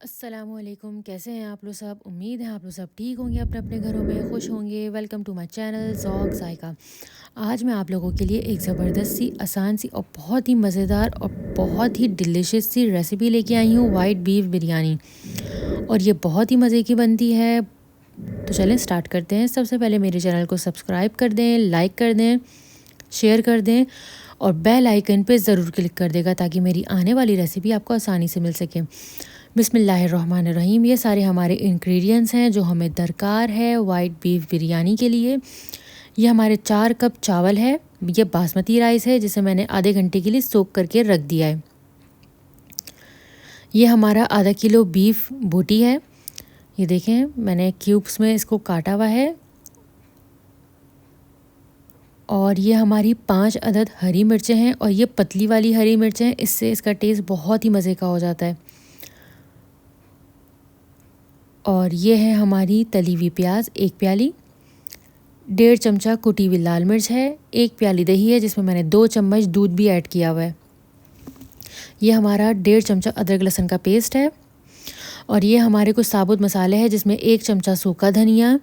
अस्सलामुअलैकुम, कैसे हैं आप लोग सब? उम्मीद है आप लोग सब ठीक होंगे, अपने अपने घरों में खुश होंगे। Welcome to my channel Zauq Zaika. आज मैं आप लोगों के लिए एक ज़बरदस्त सी, आसान सी और बहुत ही मज़ेदार और बहुत ही डिलीशियस सी रेसिपी लेके आई हूँ, वाइट बीफ बिरयानी। और ये बहुत ही मज़े की बनती है। तो चलें स्टार्ट करते हैं। सबसे पहले मेरे चैनल को सब्सक्राइब कर दें, लाइक कर दें, शेयर कर दें और बेल आइकन पे ज़रूर क्लिक कर देगा ताकि मेरी आने वाली रेसिपी आपको आसानी से मिल सके। बिस्मिल्लाहिर्रहमानिर्रहीम। ये सारे हमारे इंग्रेडिएंट्स हैं जो हमें दरकार है वाइट बीफ बिरयानी के लिए। ये हमारे 4 कप चावल है। ये बासमती राइस है जिसे मैंने आधे घंटे के लिए सोक करके रख दिया है। ये हमारा आधा किलो बीफ बोटी है। ये देखें मैंने क्यूब्स में इसको काटा हुआ है। और ये हमारी 5 अदद हरी मिर्चें हैं और ये पतली वाली हरी मिर्चें हैं, इससे इसका टेस्ट बहुत ही मज़े का हो जाता है। और ये है हमारी तली हुई प्याज 1 प्याली, 1.5 चमचा कुटी हुई लाल मिर्च है, 1 प्याली दही है जिसमें मैंने 2 चम्मच दूध भी ऐड किया हुआ है। ये हमारा 1.5 चमचा अदरक लहसुन का पेस्ट है। और ये हमारे कुछ साबुत मसाले हैं जिसमें 1 चमचा सूखा धनिया,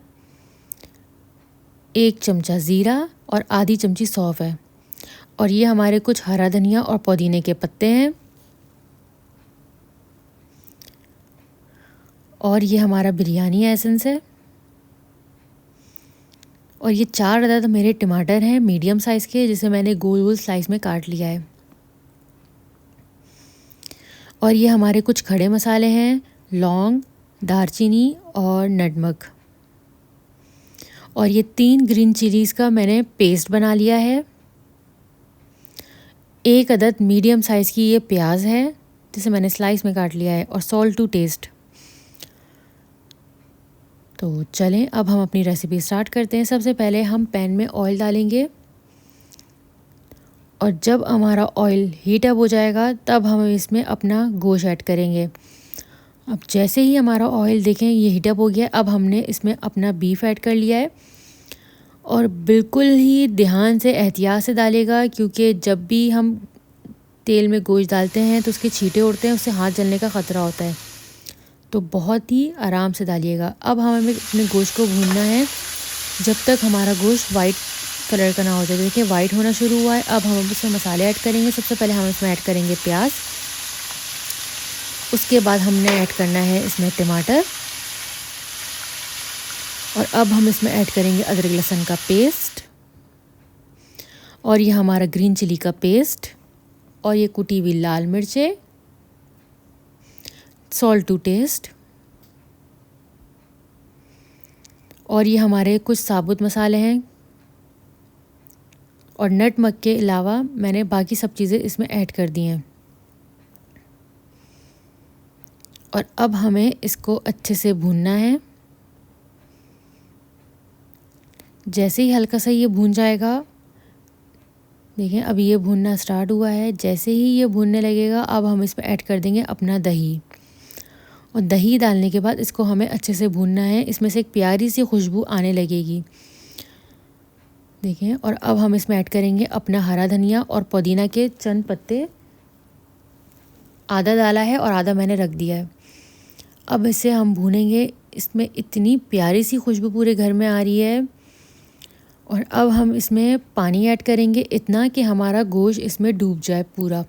1 चमचा ज़ीरा और आधी चमची सौंफ है। और ये हमारे कुछ हरा धनिया और पुदीने के पत्ते हैं। और ये हमारा बिरयानी एसेंस है। और ये 4 अदद मेरे टमाटर हैं मीडियम साइज़ के, जिसे मैंने गोल गोल स्लाइस में काट लिया है। और ये हमारे कुछ खड़े मसाले हैं, लौंग, दालचीनी और नटमग। और ये 3 ग्रीन चिलीज़ का मैंने पेस्ट बना लिया है। 1 अदद मीडियम साइज़ की ये प्याज है जिसे मैंने स्लाइस में काट लिया है। और सॉल्ट टू टेस्ट। तो चलें अब हम अपनी रेसिपी स्टार्ट करते हैं। सबसे पहले हम पैन में ऑयल डालेंगे और जब हमारा ऑयल हीट अप हो जाएगा तब हम इसमें अपना गोश्त ऐड करेंगे। अब जैसे ही हमारा ऑयल देखें ये हीट अप हो गया, अब हमने इसमें अपना बीफ ऐड कर लिया है। और बिल्कुल ही ध्यान से एहतियात से डालेगा, क्योंकि जब भी हम तेल में गोश्त डालते हैं तो उसके छींटे उड़ते हैं, उससे हाथ जलने का ख़तरा होता है। तो बहुत ही आराम से डालिएगा। अब हमें अपने गोश्त को भूनना है जब तक हमारा गोश्त वाइट कलर का ना हो जाए। देखिए वाइट होना शुरू हुआ है। अब हम इसमें मसाले ऐड करेंगे। सबसे पहले हम इसमें ऐड करेंगे प्याज, उसके बाद हमने ऐड करना है इसमें टमाटर, और अब हम इसमें ऐड करेंगे अदरक लहसुन का पेस्ट, और ये हमारा ग्रीन चिली का पेस्ट, और ये कुटी हुई लाल मिर्चें, सॉल्ट टू टेस्ट, और ये हमारे कुछ साबुत मसाले हैं। और नटमग के अलावा मैंने बाकी सब चीज़ें इसमें ऐड कर दी हैं। और अब हमें इसको अच्छे से भूनना है। जैसे ही हल्का सा ये भून जाएगा, देखिए अभी ये भूनना स्टार्ट हुआ है। जैसे ही ये भूनने लगेगा अब हम इसमें ऐड कर देंगे अपना दही। और दही डालने के बाद इसको हमें अच्छे से भूनना है। इसमें से एक प्यारी सी खुशबू आने लगेगी, देखिए। और अब हम इसमें ऐड करेंगे अपना हरा धनिया और पुदीना के चंद पत्ते। आधा डाला है और आधा मैंने रख दिया है। अब इसे हम भूनेंगे। इसमें इतनी प्यारी सी खुशबू पूरे घर में आ रही है। और अब हम इसमें पानी ऐड करेंगे इतना कि हमारा गोश्त इसमें डूब जाए पूरा।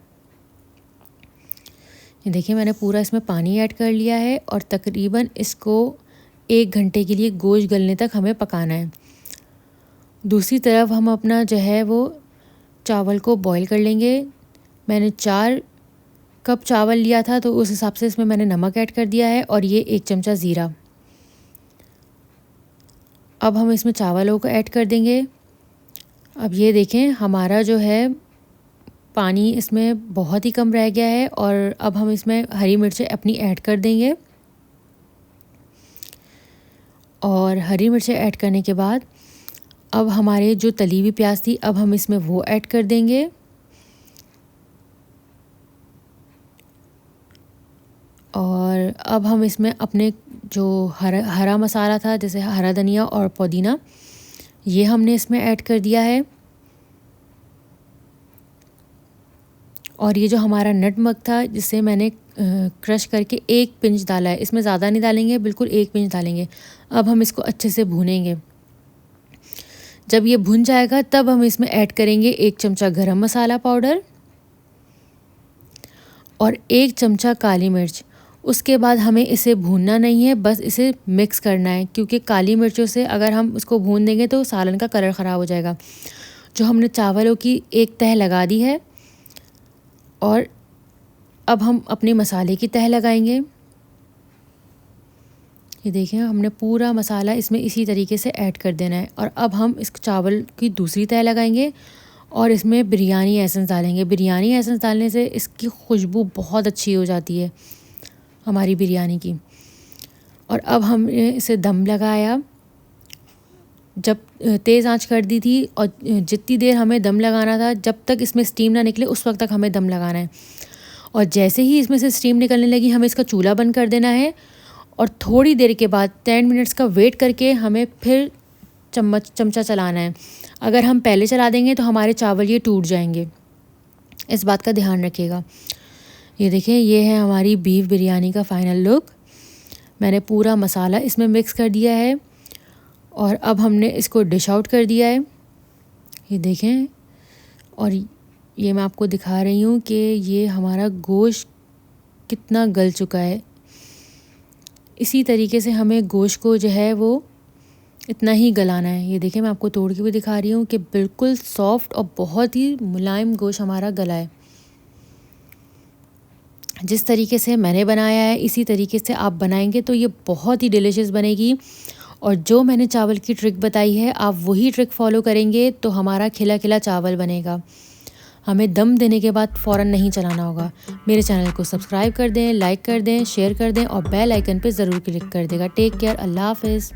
ये देखिए मैंने पूरा इसमें पानी ऐड कर लिया है। और तकरीबन इसको 1 घंटे के लिए गोश्त गलने तक हमें पकाना है। दूसरी तरफ हम अपना जो है वो चावल को बॉईल कर लेंगे। मैंने 4 कप चावल लिया था तो उस हिसाब से इसमें मैंने नमक ऐड कर दिया है, और ये 1 चमचा ज़ीरा। अब हम इसमें चावलों को ऐड कर देंगे। अब ये देखें हमारा जो है पानी इसमें बहुत ही कम रह गया है। और अब हम इसमें हरी मिर्चें अपनी ऐड कर देंगे। और हरी मिर्चें ऐड करने के बाद अब हमारे जो तली हुई प्याज थी अब हम इसमें वो ऐड कर देंगे। और अब हम इसमें अपने जो हरा मसाला था, जैसे हरा धनिया और पुदीना, ये हमने इसमें ऐड कर दिया है। और ये जो हमारा नटमग था जिसे मैंने क्रश करके 1 पिंच डाला है, इसमें ज़्यादा नहीं डालेंगे, बिल्कुल 1 पिंच डालेंगे। अब हम इसको अच्छे से भूनेंगे। जब ये भुन जाएगा तब हम इसमें ऐड करेंगे 1 चमचा गरम मसाला पाउडर और 1 चमचा काली मिर्च। उसके बाद हमें इसे भूनना नहीं है, बस इसे मिक्स करना है, क्योंकि काली मिर्चों से अगर हम उसको भून देंगे तो सालन का कलर ख़राब हो जाएगा। जो हमने चावलों की एक तह लगा दी है और अब हम अपने मसाले की तह लगाएंगे। ये देखें, हमने पूरा मसाला इसमें इसी तरीके से ऐड कर देना है। और अब हम इस चावल की दूसरी तह लगाएंगे और इसमें बिरयानी एसेंस डालेंगे। बिरयानी एसेंस डालने से इसकी खुशबू बहुत अच्छी हो जाती है हमारी बिरयानी की। और अब हमने इसे दम लगाया। जब तेज़ आंच कर दी थी और जितनी देर हमें दम लगाना था, जब तक इसमें स्टीम ना निकले उस वक्त तक हमें दम लगाना है। और जैसे ही इसमें से स्टीम निकलने लगी हमें इसका चूल्हा बंद कर देना है और थोड़ी देर के बाद 10 मिनट्स का वेट करके हमें फिर चमचा चलाना है। अगर हम पहले चला देंगे तो हमारे चावल ये टूट जाएंगे, इस बात का ध्यान रखिएगा। ये देखें, ये है हमारी बीफ बिरयानी का फाइनल लुक। मैंने पूरा मसाला इसमें मिक्स कर दिया है और अब हमने इसको डिश आउट कर दिया है। ये देखें, और ये मैं आपको दिखा रही हूँ कि ये हमारा गोश्त कितना गल चुका है। इसी तरीके से हमें गोश्त को जो है वो इतना ही गलाना है। ये देखें, मैं आपको तोड़ के भी दिखा रही हूँ कि बिल्कुल सॉफ्ट और बहुत ही मुलायम गोश्त हमारा गला है। जिस तरीके से मैंने बनाया है इसी तरीके से आप बनाएंगे तो ये बहुत ही डिलीशियस बनेगी। और जो मैंने चावल की ट्रिक बताई है आप वही ट्रिक फॉलो करेंगे तो हमारा खिला खिला चावल बनेगा। हमें दम देने के बाद फ़ौरन नहीं चलाना होगा। मेरे चैनल को सब्सक्राइब कर दें, लाइक कर दें, शेयर कर दें और बेल आइकन पे ज़रूर क्लिक कर देगा। टेक केयर, अल्लाह हाफ़िज़।